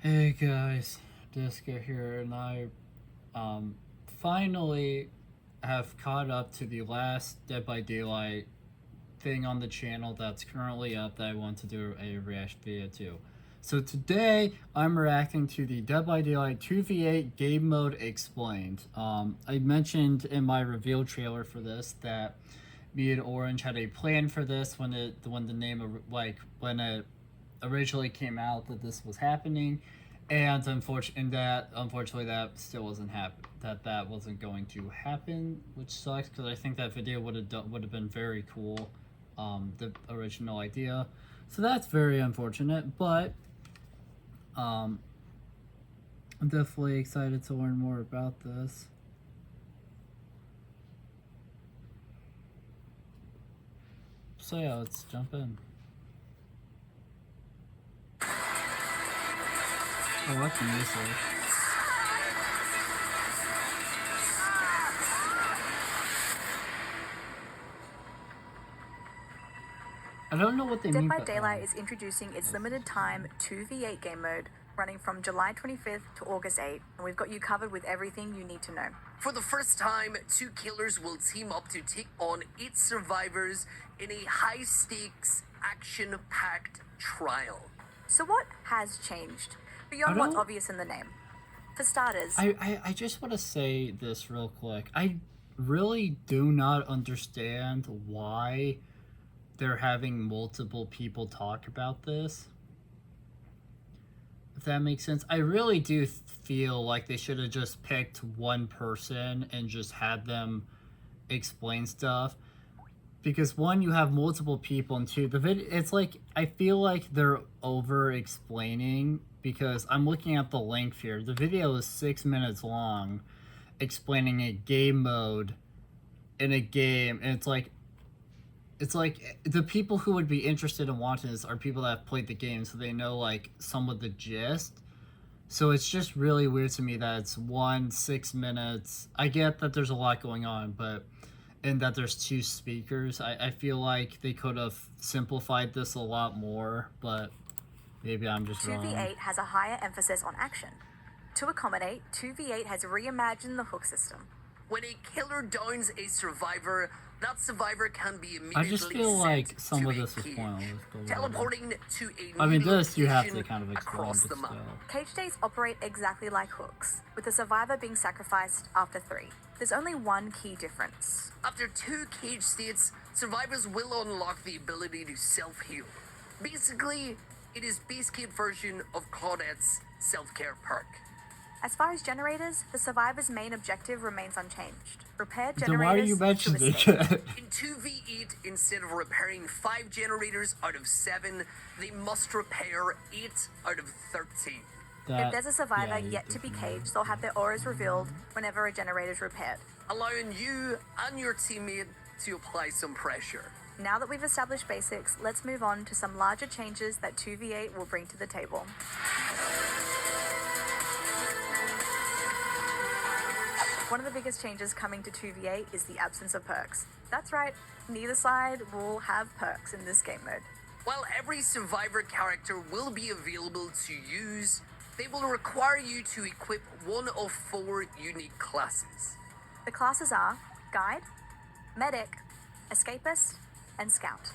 Hey guys, D1sco here, and I finally have caught up to the last Dead by Daylight thing on the channel that's currently up that I want to do a reaction video to. So today I'm reacting to the Dead by Daylight 2v8 game mode explained. I mentioned in my reveal trailer for this that me and Orange had a plan for this when the name when it originally came out that this was happening, and unfortunately that still wasn't that wasn't going to happen, which sucks because I think that video would have been very cool, the original idea. So that's very unfortunate, but I'm definitely excited to learn more about this. So yeah, let's jump in. Oh, that's music. I don't know what they mean Dead by by Daylight is introducing its limited time 2v8 game mode running from July 25th to August 8th, and we've got you covered with everything you need to know. For the first time, two killers will team up to take on 8 survivors in a high-stakes, action-packed trial. So what has changed, beyond what's obvious in the name? For starters, I just want to say this real quick. I really do not understand why they're having multiple people talk about this. If that makes sense. I really do feel like they should have just picked one person and just had them explain stuff. Because one, you have multiple people, and two, it's like, I feel like they're over explaining, because I'm looking at the length here. The video is 6 minutes long explaining a game mode in a game, and it's like the people who would be interested in watching this are people that have played the game, so they know like some of the gist. So it's just really weird to me that it's 6 minutes. I get that there's a lot going on, but and that there's 2 speakers. I feel like they could have simplified this a lot more, but maybe I'm just wrong. 2v8 has a higher emphasis on action. To accommodate, 2v8 has reimagined the hook system. When a killer downs a survivor, that survivor can be immediately I just feel like some to of a this is cage, pointless. teleporting to a I mean, new this you have to location kind of explain, across but the map. still. Cage days operate exactly like hooks, with the survivor being sacrificed after 3. There's only one key difference. After 2 cage states, survivors will unlock the ability to self-heal. Basically, it is base kit version of Claudette's self-care perk. As far as generators, the survivor's main objective remains unchanged. Repair Then why are generators you to mentioning escape. it? In 2v8, instead of repairing 5 generators out of 7, they must repair 8 out of 13. If there's a survivor yet to be caged, they'll have their auras revealed whenever a generator is repaired. Allowing you and your teammate to apply some pressure. Now that we've established basics, let's move on to some larger changes that 2v8 will bring to the table. One of the biggest changes coming to 2v8 is the absence of perks. That's right, neither side will have perks in this game mode. While every survivor character will be available to use, they will require you to equip one of 4 unique classes. The classes are Guide, Medic, Escapist, and Scout.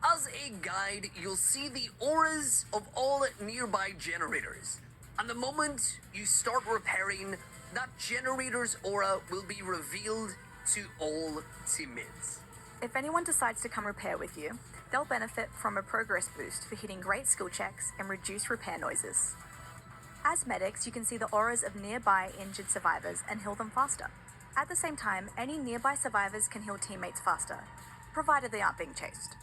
As a guide, you'll see the auras of all nearby generators. And the moment you start repairing, that generator's aura will be revealed to all teammates. If anyone decides to come repair with you, they'll benefit from a progress boost for hitting great skill checks and reduce repair noises. As medics, you can see the auras of nearby injured survivors and heal them faster. At the same time, any nearby survivors can heal teammates faster, provided they aren't being chased.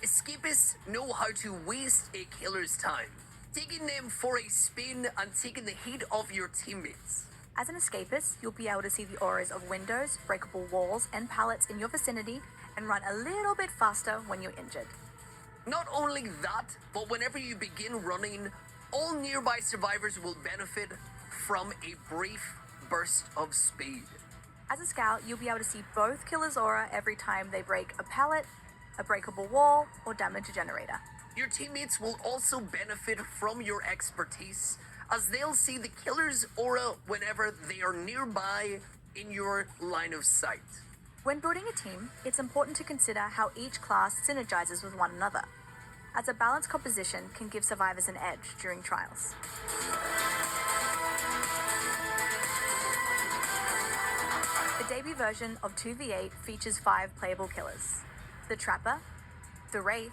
Escapists know how to waste a killer's time, taking them for a spin and taking the heat off your teammates. As an escapist, you'll be able to see the auras of windows, breakable walls, and pallets in your vicinity and run a little bit faster when you're injured. Not only that, but whenever you begin running, all nearby survivors will benefit from a brief burst of speed. As a scout, you'll be able to see both killers' aura every time they break a pallet, a breakable wall, or damage a generator. Your teammates will also benefit from your expertise, as they'll see the killer's aura whenever they are nearby in your line of sight. When building a team, it's important to consider how each class synergizes with one another, as a balanced composition can give survivors an edge during trials. The debut version of 2v8 features 5 playable killers: the Trapper, the Wraith,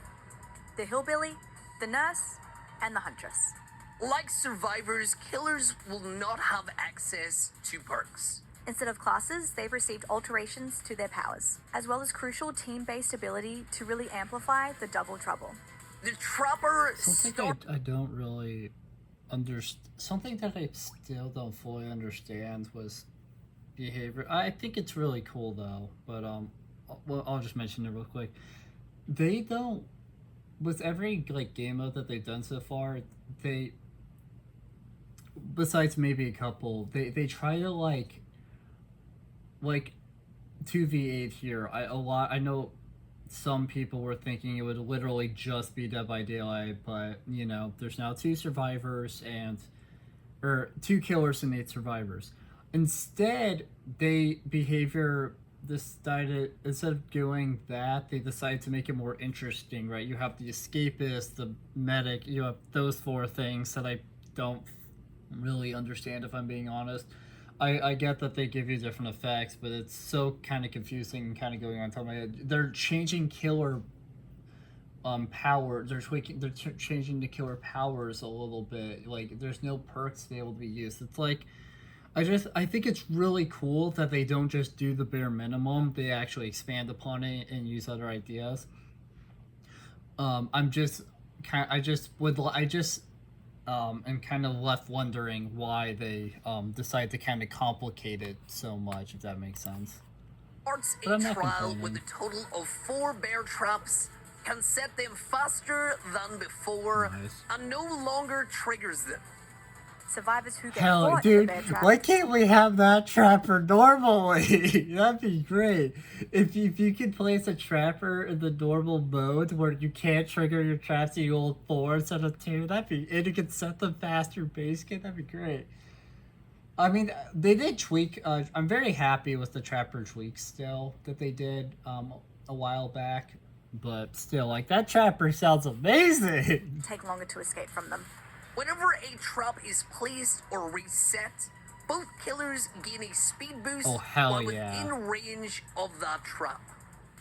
the Hillbilly, the Nurse, and the Huntress. Like survivors, killers will not have access to perks. Instead of classes, they've received alterations to their powers, as well as crucial team-based ability to really amplify the double trouble. The Trapper Something I don't really understand. Something that I still don't fully understand was behavior. I think it's really cool though, but well, I'll just mention it real quick. They don't, with every like game mode that they've done so far, they, besides maybe a couple, they try to like 2v8 here. I know some people were thinking it would literally just be Dead by Daylight, but you know, there's now 2 survivors or 2 killers and 8 survivors. Instead, decided, instead of doing that, they decided to make it more interesting, right? You have the escapist, the medic, you have those 4 things that I don't really understand, if I'm being honest. I get that they give you different effects, but it's so kind of confusing and kind of going on top of my head. They're changing killer power. They're changing the killer powers a little bit. Like, there's no perks to be able to be used. It's like, I think it's really cool that they don't just do the bare minimum. They actually expand upon it and use other ideas. I'm kind of left wondering why they decide to kind of complicate it so much, if that makes sense. Starts But a I'm not trial complaining. with a total of 4 bear traps, can set them faster than before, Nice. and no longer triggers them. Survivors who get Hell, caught in the dude, bear trap. why can't we have that trapper normally? That'd be great. If you could place a trapper in the normal mode where you can't trigger your traps and you roll 4 instead of 2, and you could set them faster base kit, that'd be great. I mean, they did tweak. I'm very happy with the trapper tweaks still that they did a while back. But still, like, that trapper sounds amazing. Take longer to escape from them. Whenever a trap is placed or reset, both killers gain a speed boost Oh, hell while yeah. within range of that trap.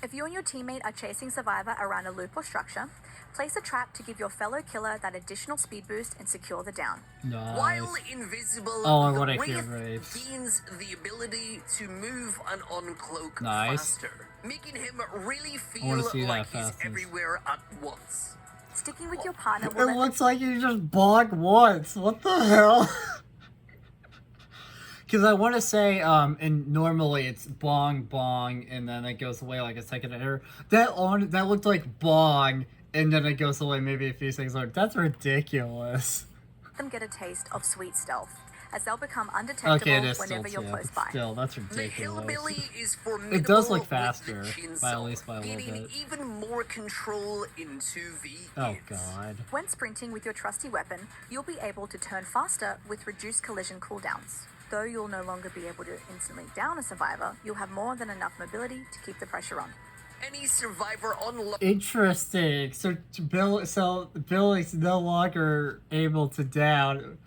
If you and your teammate are chasing Survivor around a loop or structure, place a trap to give your fellow killer that additional speed boost and secure the down. Nice. While invisible, Oh, the what I fear Wraith Wraiths. gains the ability to move and uncloak Nice. faster, making him really wanna feel see that like he's fastness. everywhere at once. Sticking with your partner It will let looks like you just bonk once. What the hell? Because I want to say, and normally it's bong bong, and then it goes away like a second later. That looked like bong, and then it goes away maybe a few seconds later. That's ridiculous. them get a taste of sweet stealth, as they'll become undetectable Okay, it is still whenever you're too, close but by. still, that's The ridiculous. hillbilly is formidable It does look with faster, the at least by a little gaining bit. even more control in 2v8. Oh god. When sprinting with your trusty weapon, you'll be able to turn faster with reduced collision cooldowns. Though you'll no longer be able to instantly down a survivor, you'll have more than enough mobility to keep the pressure on. Any survivor on Interesting. So Bill is no longer able to down,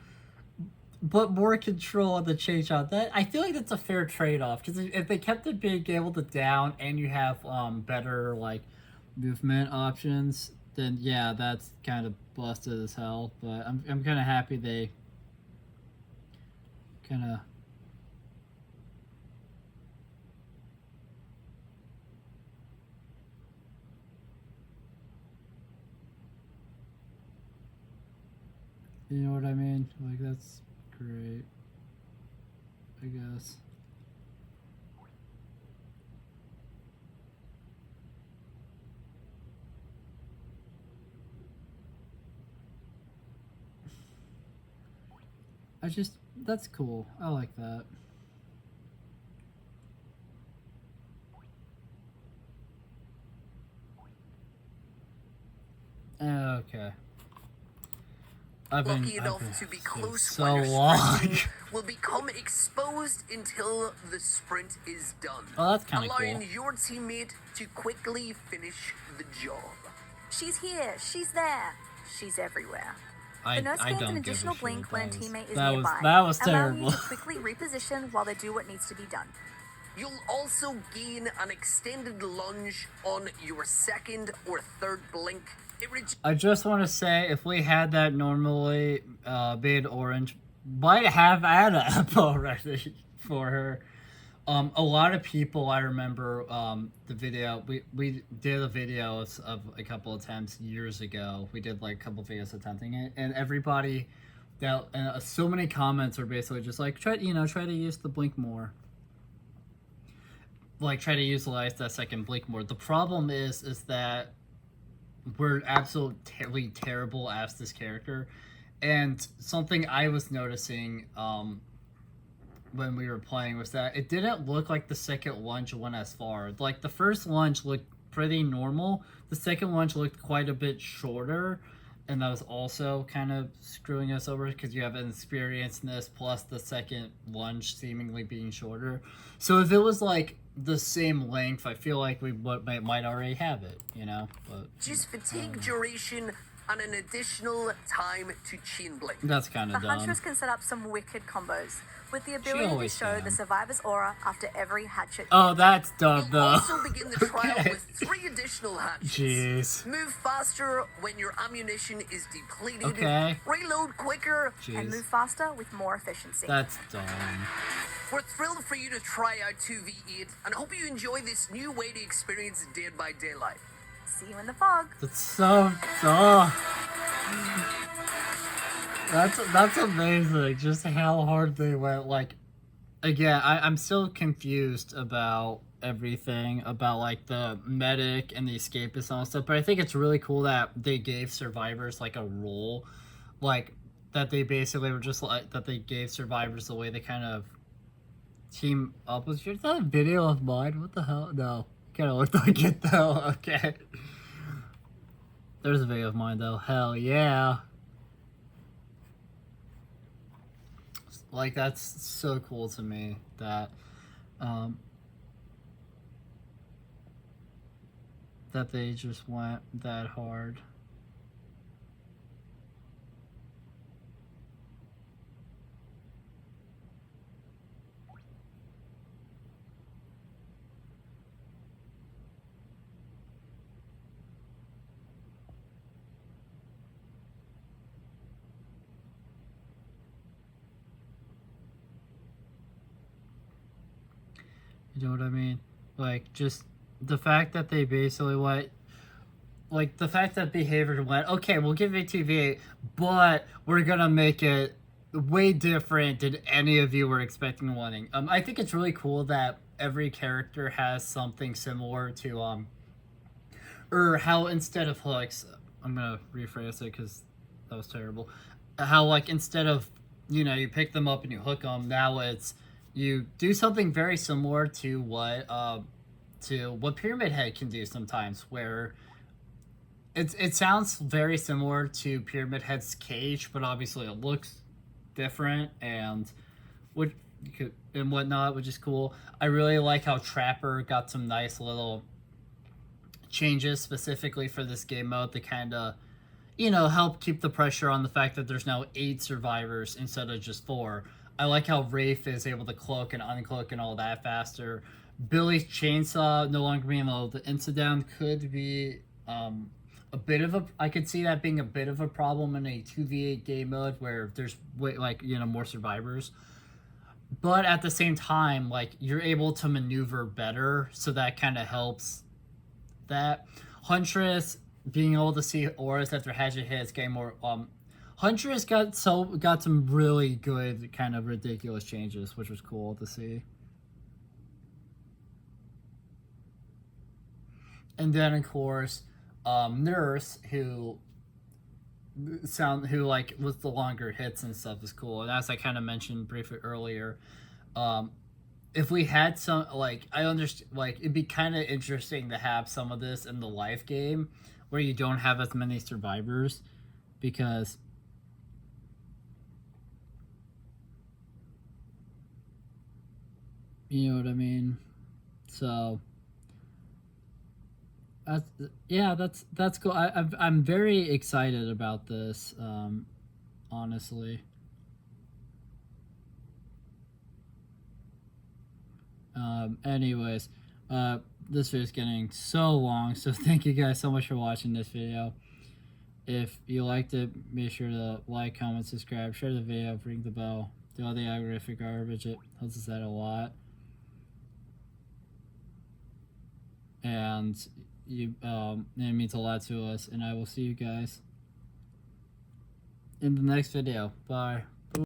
but more control on the change on that. I feel like that's a fair trade-off, because if they kept it being able to down and you have better like movement options, then yeah, that's kind of busted as hell. But I'm kind of happy they kind of. You know what I mean? Like, that's great, I guess. That's cool. I like that. Okay. Lucky enough to be close so while you're long. sprinting will become exposed until the sprint is done. Oh, that's kind of allowing cool. your teammate to quickly finish the job. She's here, she's there, she's everywhere. I The nurse gains don't an give a additional shit. blink when a teammate is that nearby, was allowing you terrible. to quickly reposition while they do what needs to be done. You'll also gain an extended lunge on your second or third blink. I just want to say, if we had that normally, made orange, might have had an app already for her. A lot of people, I remember the video, we did a video of a couple of times years ago. We did like a couple of videos attempting it, and everybody, that so many comments are basically just like, try to use the blink more. Like, try to utilize that second blink more. The problem is that we're absolutely terrible as this character, and something I was noticing when we were playing was that it didn't look like the second lunge went as far. Like, the first lunge looked pretty normal, the second lunge looked quite a bit shorter, and that was also kind of screwing us over because you have inexperiencedness plus the second lunge seemingly being shorter. So if it was like the same length, I feel like we might already have it, but just fatigue duration and an additional time to chain blink. That's kind The of dumb. Huntress can set up some wicked combos, with the She ability to always show can. the survivor's aura after every hatchet. Oh, that's dumb You'll though. also begin the trial Okay. with 3 additional hatchets. Jeez. Move faster when your ammunition is depleted. Okay. Reload quicker. And Jeez. move faster with more efficiency. That's dumb. We're thrilled for you to try out 2v8 and hope you enjoy this new way to experience Dead by Daylight. See you in the fog. That's so dumb. That's amazing. Just how hard they went. Like, again, I'm still confused about everything about like the medic and the escapist and all stuff. But I think it's really cool that they gave survivors like a role, like that they basically were just like that they gave survivors the way they kind of team up. Was that a video of mine? What the hell? No, kind of looked like it though. Okay. There's a video of mine though. Hell yeah. Like, that's so cool to me that that they just went that hard. You know what I mean? Like, just the fact that they basically went, like, the fact that behavior went, okay, we'll give it TV8, but we're gonna make it way different than any of you were expecting wanting. I think it's really cool that every character has something similar to, or how instead of hooks, I'm gonna rephrase it because that was terrible. How, like, instead of, you pick them up and you hook them, now it's, you do something very similar to what Pyramid Head can do sometimes, where it sounds very similar to Pyramid Head's cage, but obviously it looks different and whatnot, which is cool. I really like how Trapper got some nice little changes specifically for this game mode to kind of, help keep the pressure on the fact that there's now 8 survivors instead of just 4. I like how Rafe is able to cloak and uncloak and all that faster. Billy's chainsaw no longer being able to insta-down could be a bit of a... I could see that being a bit of a problem in a 2v8 game mode where there's, more survivors. But at the same time, like, you're able to maneuver better, so that kind of helps that. Huntress being able to see auras after hatchet hits, getting more... Huntress got some really good kind of ridiculous changes, which was cool to see. And then of course, Nurse, who was the longer hits and stuff is cool. And as I kind of mentioned briefly earlier, if we had some, like, I understand, like, it'd be kind of interesting to have some of this in the live game. where you don't have as many survivors, because you know what I mean. So that's cool. I'm very excited about this, honestly. Anyways, this video is getting so long, so thank you guys so much for watching this video. If you liked it, make sure to like, comment, subscribe, share the video, ring the bell, do all the algorithmic garbage. It helps us out a lot. And it means a lot to us, and I will see you guys in the next video. Bye.